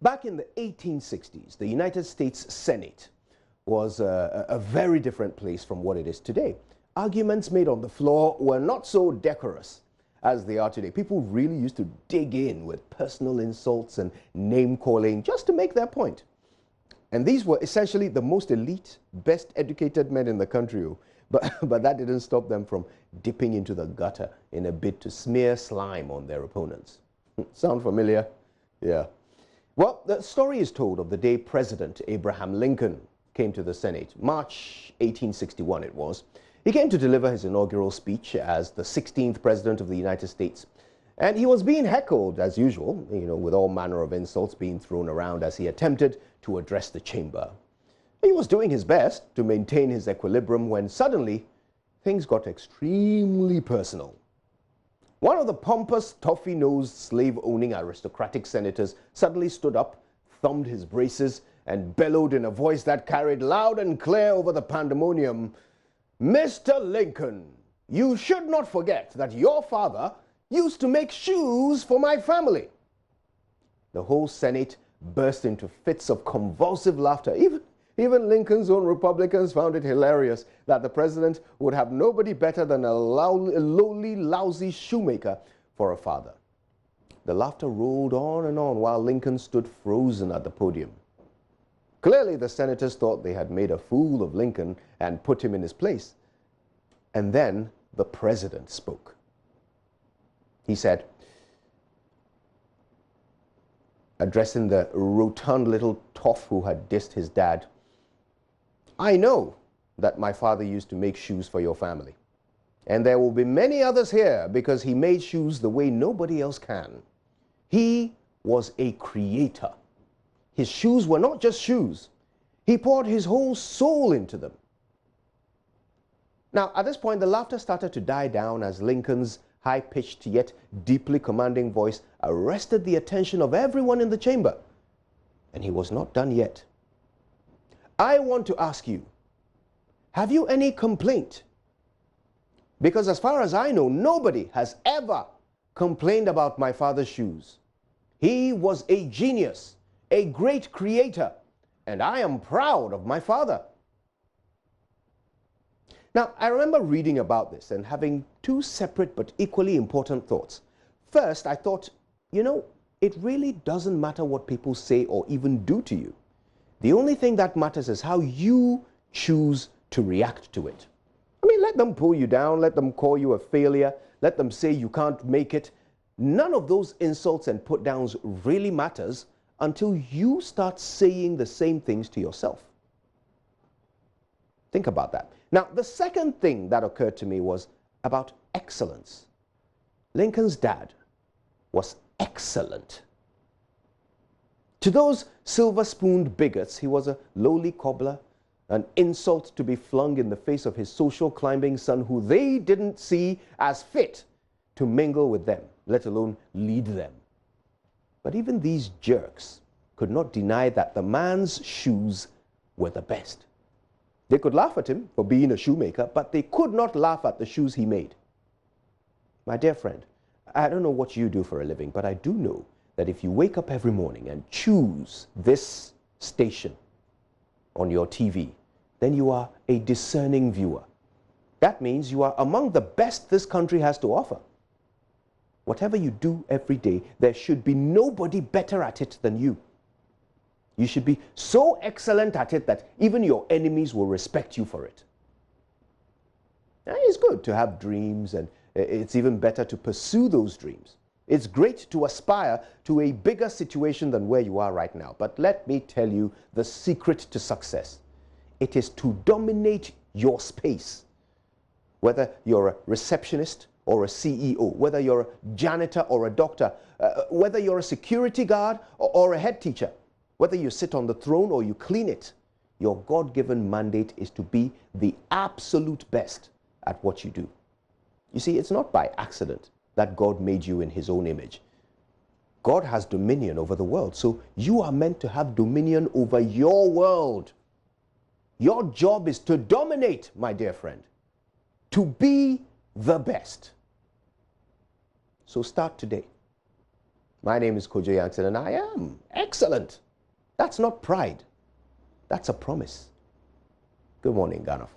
Back in the 1860s, the United States Senate was a very different place from what it is today. Arguments made on the floor were not so decorous as they are today. People really used to dig in with personal insults and name-calling just to make their point. And these were essentially the most elite, best educated men in the country. But that didn't stop them from dipping into the gutter in a bid to smear slime on their opponents. Sound familiar? Yeah. Well, the story is told of the day President Abraham Lincoln came to the Senate. March 1861 it was. He came to deliver his inaugural speech as the 16th President of the United States. And he was being heckled, as usual, with all manner of insults being thrown around as he attempted to address the chamber. He was doing his best to maintain his equilibrium when suddenly things got extremely personal. One of the pompous, toffee-nosed, slave-owning aristocratic senators suddenly stood up, thumbed his braces, and bellowed in a voice that carried loud and clear over the pandemonium, "Mr. Lincoln, you should not forget that your father used to make shoes for my family." The whole Senate burst into fits of convulsive laughter. Even Lincoln's own Republicans found it hilarious that the president would have nobody better than a lowly, lousy shoemaker for a father. The laughter rolled on and on while Lincoln stood frozen at the podium. Clearly, the senators thought they had made a fool of Lincoln and put him in his place. And then the president spoke. He said, addressing the rotund little toff who had dissed his dad, "I know that my father used to make shoes for your family. And there will be many others here because he made shoes the way nobody else can. He was a creator. His shoes were not just shoes. He poured his whole soul into them." Now, at this point, the laughter started to die down as Lincoln's high-pitched yet deeply commanding voice arrested the attention of everyone in the chamber. And he was not done yet. "I want to ask you, have you any complaint? Because as far as I know, nobody has ever complained about my father's shoes. He was a genius, a great creator, and I am proud of my father." Now, I remember reading about this and having two separate but equally important thoughts. First, I thought, it really doesn't matter what people say or even do to you. The only thing that matters is how you choose to react to it. Let them pull you down, let them call you a failure, let them say you can't make it. None of those insults and put-downs really matters until you start saying the same things to yourself. Think about that. Now, the second thing that occurred to me was about excellence. Lincoln's dad was excellent. To those silver-spooned bigots, he was a lowly cobbler, an insult to be flung in the face of his social climbing son who they didn't see as fit to mingle with them, let alone lead them. But even these jerks could not deny that the man's shoes were the best. They could laugh at him for being a shoemaker, but they could not laugh at the shoes he made. My dear friend, I don't know what you do for a living, but I do know that if you wake up every morning and choose this station on your TV, then you are a discerning viewer. That means you are among the best this country has to offer. Whatever you do every day, there should be nobody better at it than you. You should be so excellent at it that even your enemies will respect you for it. Now, it's good to have dreams, and it's even better to pursue those dreams. It's great to aspire to a bigger situation than where you are right now. But let me tell you the secret to success. It is to dominate your space. Whether you're a receptionist or a CEO, whether you're a janitor or a doctor, whether you're a security guard or a head teacher, whether you sit on the throne or you clean it, your God-given mandate is to be the absolute best at what you do. You see, it's not by accident that God made you in his own image. God has dominion over the world, so you are meant to have dominion over your world. Your job is to dominate, my dear friend, to be the best. So start today. My name is Kojo Yankson, and I am excellent. That's not pride. That's a promise. Good morning, Ghana.